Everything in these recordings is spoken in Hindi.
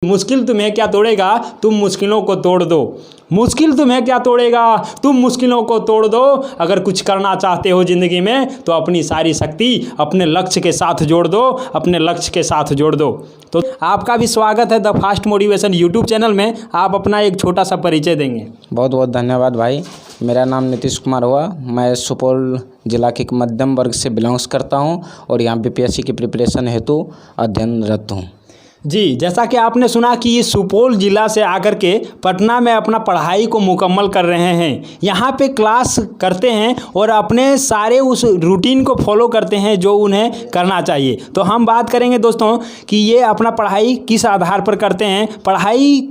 मुश्किल तुम्हें क्या तोड़ेगा, तुम मुश्किलों को तोड़ दो। मुश्किल तुम्हें क्या तोड़ेगा, तुम मुश्किलों को तोड़ दो। अगर कुछ करना चाहते हो ज़िंदगी में तो अपनी सारी शक्ति अपने लक्ष्य के साथ जोड़ दो, अपने लक्ष्य के साथ जोड़ दो। तो आपका भी स्वागत है the fast motivation YouTube channel में। आप अपना एक छोटा सा परिचय देंगे। बहुत बहुत धन्यवाद भाई। मेरा नाम नीतीश कुमार हुआ। मैं सुपौल जिला के मध्यम वर्ग से बिलोंग्स करता हूं और यहाँ बीपीएससी की प्रिपरेशन हेतु अध्ययनरत हूँ। जी, जैसा कि आपने सुना कि ये सुपौल ज़िला से आकर के पटना में अपना पढ़ाई को मुकम्मल कर रहे हैं। यहाँ पे क्लास करते हैं और अपने सारे उस रूटीन को फॉलो करते हैं जो उन्हें करना चाहिए। तो हम बात करेंगे दोस्तों कि ये अपना पढ़ाई किस आधार पर करते हैं, पढ़ाई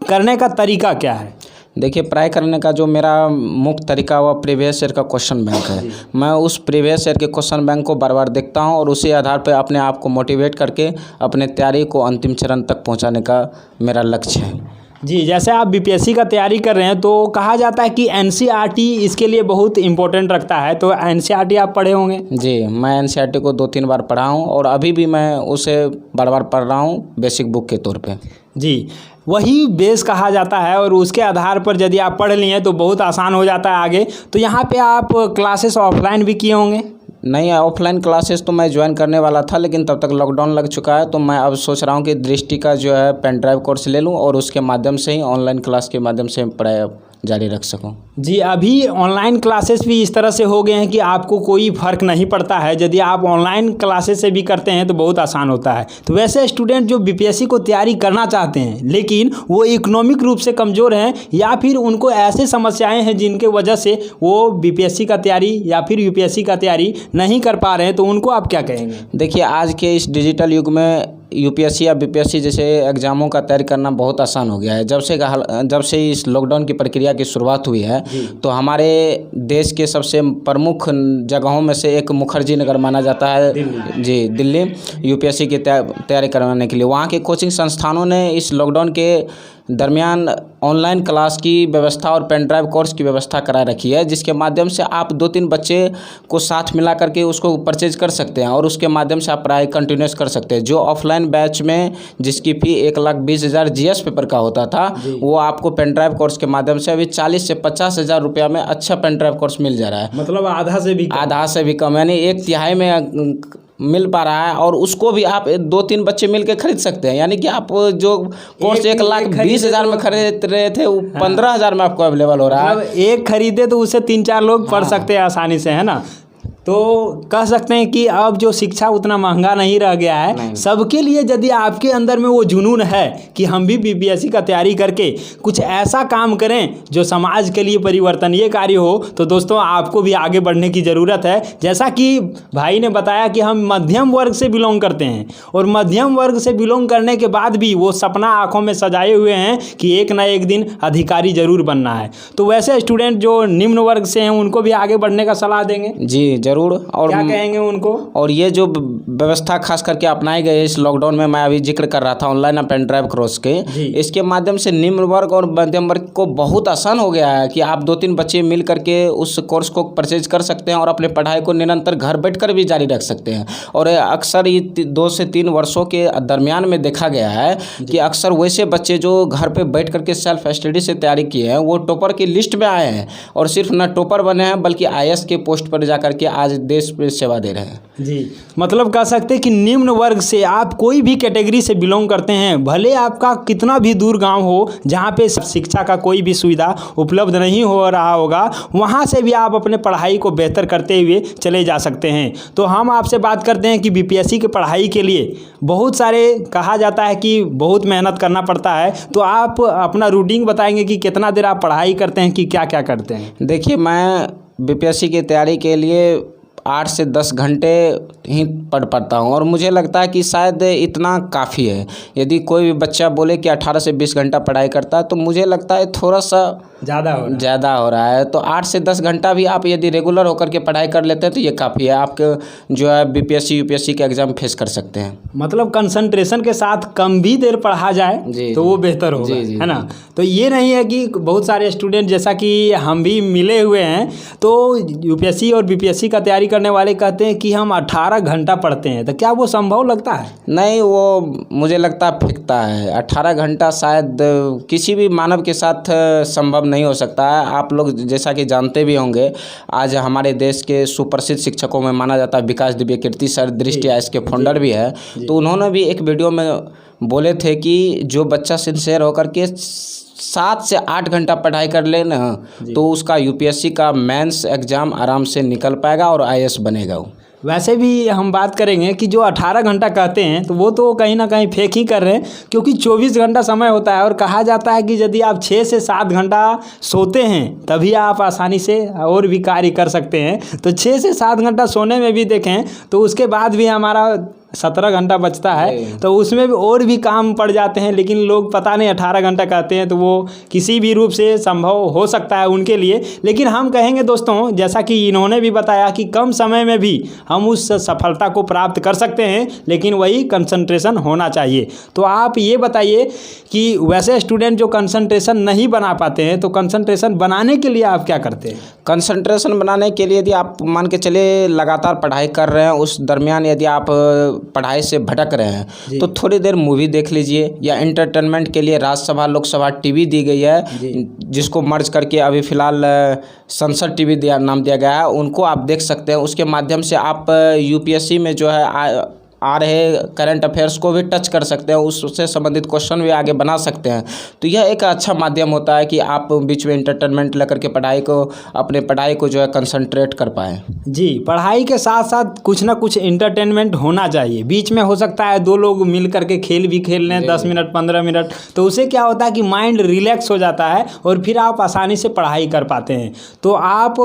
करने का तरीका क्या है। देखिए, पढ़ाई करने का जो मेरा मुख्य तरीका वह प्रीवियस ईयर का क्वेश्चन बैंक है। मैं उस प्रीवियस ईयर के क्वेश्चन बैंक को बार बार देखता हूं और उसी आधार पर अपने आप को मोटिवेट करके अपने तैयारी को अंतिम चरण तक पहुंचाने का मेरा लक्ष्य है। जी, जैसे आप बीपीएससी का तैयारी कर रहे हैं तो कहा जाता है कि एनसीईआरटी इसके लिए बहुत इंपॉर्टेंट रखता है। तो एनसीईआरटी आप पढ़े होंगे। जी, मैं एनसीईआरटी को 2-3 बार पढ़ा हूँ और अभी भी मैं उसे बार बार पढ़ रहा हूँ बेसिक बुक के तौर पे। जी, वही बेस कहा जाता है और उसके आधार पर यदि आप पढ़ लिए तो बहुत आसान हो जाता है आगे। तो यहाँ पे आप क्लासेस ऑफलाइन भी किए होंगे। नहीं, ऑफलाइन क्लासेस तो मैं ज्वाइन करने वाला था, लेकिन तब तक लॉकडाउन लग चुका है। तो मैं अब सोच रहा हूँ कि दृष्टि का जो है पेन ड्राइव कोर्स ले लूँ और उसके माध्यम से ही ऑनलाइन क्लास के माध्यम से पढ़ाई जारी रख सकूँ। जी, अभी ऑनलाइन क्लासेस भी इस तरह से हो गए हैं कि आपको कोई फ़र्क नहीं पड़ता है। यदि आप ऑनलाइन क्लासेस से भी करते हैं तो बहुत आसान होता है। तो वैसे स्टूडेंट जो बीपीएससी को तैयारी करना चाहते हैं लेकिन वो इकोनॉमिक रूप से कमज़ोर हैं या फिर उनको ऐसे समस्याएं हैं जिनके वजह से वो बीपीएससी का तैयारी या फिर यूपीएससी का तैयारी नहीं कर पा रहे हैं, तो उनको आप क्या कहेंगे। देखिए, आज के इस डिजिटल युग में यूपीएससी या बीपीएससी जैसे एग्ज़ामों का तैयारी करना बहुत आसान हो गया है। जब से इस लॉकडाउन की प्रक्रिया की शुरुआत हुई है तो हमारे देश के सबसे प्रमुख जगहों में से एक मुखर्जी नगर माना जाता है। दिल्ली यूपीएससी की तैयारी करवाने के लिए वहाँ के कोचिंग संस्थानों ने इस लॉकडाउन के दरमियान ऑनलाइन क्लास की व्यवस्था और पेन ड्राइव कोर्स की व्यवस्था करा रखी है, जिसके माध्यम से आप 2-3 बच्चे को साथ मिला करके उसको परचेज कर सकते हैं और उसके माध्यम से आप पढ़ाई कंटिन्यूस कर सकते हैं। जो ऑफलाइन बैच में जिसकी फ़ी 1,20,000 जीएस पेपर का होता था, वो आपको पेन ड्राइव कोर्स के माध्यम से अभी 40 से 50 हज़ार रुपया में अच्छा पेन ड्राइव कोर्स मिल जा रहा है। मतलब आधा से भी कम, यानी 1/3 में मिल पा रहा है और उसको भी आप 2-3 बच्चे मिल के खरीद सकते हैं। यानी कि आप जो कोर्स 1,20,000 में खरीद रहे थे वो 15,000 में आपको अवेलेबल हो रहा है। एक खरीदे तो उससे 3-4 लोग पढ़ सकते हैं आसानी से, है ना। तो कह सकते हैं कि अब जो शिक्षा उतना महंगा नहीं रह गया है सबके लिए। यदि आपके अंदर में वो जुनून है कि हम भी बीपीएससी का तैयारी करके कुछ ऐसा काम करें जो समाज के लिए परिवर्तनीय कार्य हो, तो दोस्तों आपको भी आगे बढ़ने की ज़रूरत है। जैसा कि भाई ने बताया कि हम मध्यम वर्ग से बिलोंग करते हैं और मध्यम वर्ग से बिलोंग करने के बाद भी वो सपना आँखों में सजाए हुए हैं कि एक ना एक दिन अधिकारी ज़रूर बनना है। तो वैसे स्टूडेंट जो निम्न वर्ग से हैं उनको भी आगे बढ़ने का सलाह देंगे। जी जरूर। और क्या कहेंगे उनको। और ये जो व्यवस्था खास करके अपनाई गई है इस लॉकडाउन में, मैं अभी जिक्र कर रहा था ऑनलाइन पेन ड्राइव कोर्स के, इसके माध्यम से निम्न वर्ग और मध्यम वर्ग को बहुत आसान हो गया है कि आप 2-3 बच्चे मिल करके उस कोर्स को परचेज कर सकते हैं और अपने पढ़ाई को निरंतर घर बैठकर भी जारी रख सकते हैं। और अक्सर ये 2 से 3 वर्षों के दरमियान में देखा गया है कि अक्सर वैसे बच्चे जो घर पर बैठ करके सेल्फ स्टडी से तैयारी किए हैं वो टॉपर की लिस्ट में आए हैं और सिर्फ न टॉपर बने हैं बल्कि आईएएस के पोस्ट पर जाकर के आज देश में सेवा दे रहे हैं। जी, मतलब कह सकते हैं कि निम्न वर्ग से आप कोई भी कैटेगरी से बिलोंग करते हैं, भले आपका कितना भी दूर गांव हो जहां पे शिक्षा का कोई भी सुविधा उपलब्ध नहीं हो रहा होगा, वहां से भी आप अपने पढ़ाई को बेहतर करते हुए चले जा सकते हैं। तो हम आपसे बात करते हैं कि बीपीएससी की पढ़ाई के लिए बहुत सारे कहा जाता है कि बहुत मेहनत करना पड़ता है। तो आप अपना रूटीन बताएंगे कि कितना देर आप पढ़ाई करते हैं, कि क्या क्या करते हैं। देखिए, मैं बीपीएससी की तैयारी के लिए 8 से 10 घंटे ही पढ़ पाता हूँ और मुझे लगता है कि शायद इतना काफ़ी है। यदि कोई भी बच्चा बोले कि 18 से 20 घंटा पढ़ाई करता है तो मुझे लगता है थोड़ा सा ज़्यादा हो रहा है। तो 8 से 10 घंटा भी आप यदि रेगुलर होकर के पढ़ाई कर लेते हैं तो ये काफ़ी है। आपके जो है बीपीएससी यूपीएससी के एग्ज़ाम फेस कर सकते हैं। मतलब कंसंट्रेशन के साथ कम भी देर पढ़ा जाए तो वो बेहतर होगा, है ना। तो ये नहीं है कि बहुत सारे स्टूडेंट जैसा कि हम भी मिले हुए हैं तो यूपीएससी और बीपीएससी का तैयारी करने वाले कहते हैं कि हम 18 घंटा पढ़ते हैं, तो क्या वो संभव लगता है? नहीं, वो मुझे लगता है फेंकता है। 18 घंटा शायद किसी भी मानव के साथ संभव नहीं हो सकता है। आप लोग जैसा कि जानते भी होंगे, आज हमारे देश के सुप्रसिद्ध शिक्षकों में माना जाता है विकास दिव्य कीर्ति सर, दृष्टि आइस के फाउंडर भी है। तो उन्होंने भी एक वीडियो में बोले थे कि जो बच्चा सिंसियर होकर के 7 से 8 घंटा पढ़ाई कर ले ना, तो उसका यूपीएससी का मेंस एग्ज़ाम आराम से निकल पाएगा और आईएएस बनेगा वो। वैसे भी हम बात करेंगे कि जो 18 घंटा कहते हैं तो वो तो कहीं ना कहीं फेक ही कर रहे हैं, क्योंकि 24 घंटा समय होता है और कहा जाता है कि यदि आप 6 से 7 घंटा सोते हैं तभी आप आसानी से और भी कार्य कर सकते हैं। तो 6 से 7 घंटा सोने में भी देखें तो उसके बाद भी हमारा 17 घंटा बचता है, तो उसमें भी और भी काम पड़ जाते हैं। लेकिन लोग पता नहीं 18 घंटा कहते हैं, तो वो किसी भी रूप से संभव हो सकता है उनके लिए। लेकिन हम कहेंगे दोस्तों, जैसा कि इन्होंने भी बताया कि कम समय में भी हम उस सफलता को प्राप्त कर सकते हैं, लेकिन वही कंसंट्रेशन होना चाहिए। तो आप ये बताइए कि वैसे स्टूडेंट जो कंसंट्रेशन नहीं बना पाते हैं, तो कंसंट्रेशन बनाने के लिए आप क्या करते हैं? कंसंट्रेशन बनाने के लिए यदि आप मान के चलिए लगातार पढ़ाई कर रहे हैं, उस दरमियान यदि आप पढ़ाई से भटक रहे हैं, तो थोड़ी देर मूवी देख लीजिए, या एंटरटेनमेंट के लिए राज्यसभा लोकसभा टीवी दी गई है, जिसको मर्ज करके अभी फ़िलहाल संसद टीवी नाम दिया गया है, उनको आप देख सकते हैं। उसके माध्यम से आप यूपीएससी में जो है आ रहे करंट अफेयर्स को भी टच कर सकते हैं, उससे संबंधित क्वेश्चन भी आगे बना सकते हैं। तो यह एक अच्छा माध्यम होता है कि आप बीच में एंटरटेनमेंट लेकर के अपने पढ़ाई को जो है कंसंट्रेट कर पाएँ। जी, पढ़ाई के साथ साथ कुछ ना कुछ एंटरटेनमेंट होना चाहिए। बीच में हो सकता है 2 लोग मिल करके खेल भी खेल लें 10 मिनट 15 मिनट, तो उससे क्या होता है कि माइंड रिलैक्स हो जाता है और फिर आप आसानी से पढ़ाई कर पाते हैं। तो आप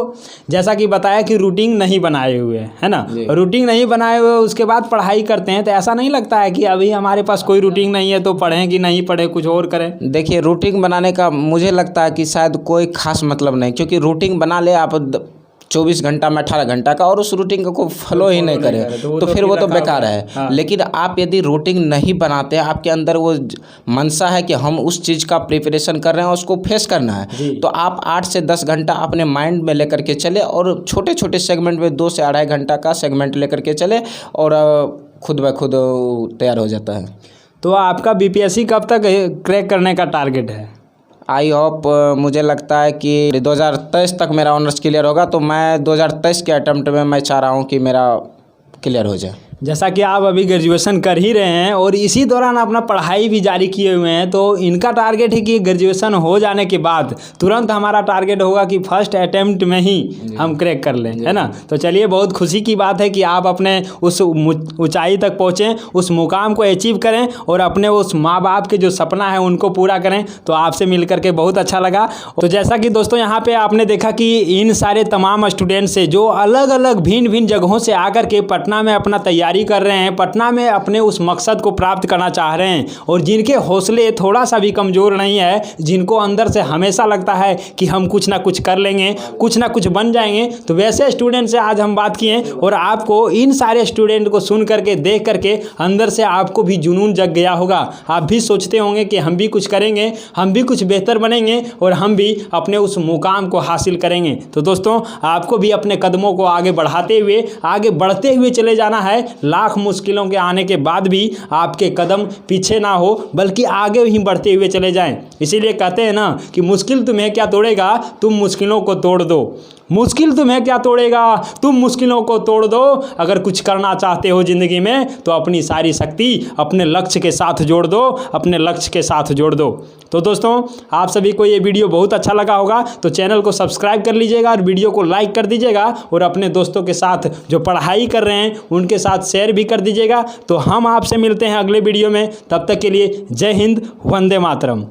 जैसा कि बताया कि रूटीन नहीं बनाए हुए है ना, रूटीन नहीं बनाए हुए उसके बाद पढ़ाई करते हैं, तो ऐसा नहीं लगता है कि अभी हमारे पास कोई रूटीन नहीं है तो पढ़ें कि नहीं पढ़ें, कुछ और करें? देखिए, रूटीन बनाने का मुझे लगता है कि शायद कोई खास मतलब नहीं, क्योंकि रूटीन बना ले आप 24 घंटा में 18 घंटा का और उस रूटीन को फॉलो ही नहीं करें, तो फिर वो तो बेकार है। हाँ। लेकिन आप यदि रूटीन नहीं बनाते, आपके अंदर वो मनसा है कि हम उस चीज़ का प्रिपरेशन कर रहे हैं, उसको फेस करना है, तो आप 8 से 10 घंटा अपने माइंड में लेकर के चले और छोटे छोटे सेगमेंट में 2 से 2.5 घंटा का सेगमेंट लेकर के चले और खुद ब खुद तैयार हो जाता है। तो आपका बीपीएससी कब तक क्रैक करने का टारगेट है? आई होप, मुझे लगता है कि 2023 तक मेरा ऑनर्स क्लियर होगा, तो मैं 2023 के अटेम्प्ट में मैं चाह रहा हूँ कि मेरा क्लियर हो जाए। जैसा कि आप अभी ग्रेजुएशन कर ही रहे हैं और इसी दौरान अपना पढ़ाई भी जारी किए हुए हैं, तो इनका टारगेट है कि ग्रेजुएशन हो जाने के बाद तुरंत हमारा टारगेट होगा कि फर्स्ट अटेम्प्ट में ही हम क्रैक कर लें, है ना। तो चलिए, बहुत खुशी की बात है कि आप अपने उस ऊंचाई तक पहुँचें, उस मुकाम को अचीव करें और अपने उस माँ बाप के जो सपना है उनको पूरा करें। तो आपसे मिल करके बहुत अच्छा लगा। तो जैसा कि दोस्तों यहाँ पर आपने देखा कि इन सारे तमाम स्टूडेंट से जो अलग अलग भिन्न भिन्न जगहों से आकर के पटना में अपना तैयारी कर रहे हैं, पटना में अपने उस मकसद को प्राप्त करना चाह रहे हैं, और जिनके हौसले थोड़ा सा भी कमज़ोर नहीं है, जिनको अंदर से हमेशा लगता है कि हम कुछ ना कुछ कर लेंगे, कुछ ना कुछ बन जाएंगे, तो वैसे स्टूडेंट से आज हम बात किए। और आपको इन सारे स्टूडेंट को सुन करके, देख करके अंदर से आपको भी जुनून जग गया होगा। आप भी सोचते होंगे कि हम भी कुछ करेंगे, हम भी कुछ बेहतर बनेंगे और हम भी अपने उस मुकाम को हासिल करेंगे। तो दोस्तों, आपको भी अपने कदमों को आगे बढ़ाते हुए, आगे बढ़ते हुए चले जाना है। लाख मुश्किलों के आने के बाद भी आपके कदम पीछे ना हो, बल्कि आगे ही बढ़ते हुए चले जाएं। इसीलिए कहते हैं ना कि मुश्किल तुम्हें क्या तोड़ेगा, तुम मुश्किलों को तोड़ दो। मुश्किल तुम्हें क्या तोड़ेगा, तुम मुश्किलों को तोड़ दो। अगर कुछ करना चाहते हो ज़िंदगी में, तो अपनी सारी शक्ति अपने लक्ष्य के साथ जोड़ दो, अपने लक्ष्य के साथ जोड़ दो। तो दोस्तों, आप सभी को ये वीडियो बहुत अच्छा लगा होगा, तो चैनल को सब्सक्राइब कर लीजिएगा और वीडियो को लाइक कर दीजिएगा और अपने दोस्तों के साथ जो पढ़ाई कर रहे हैं उनके साथ शेयर भी कर दीजिएगा। तो हम आपसे मिलते हैं अगले वीडियो में। तब तक के लिए जय हिंद, वंदे मातरम।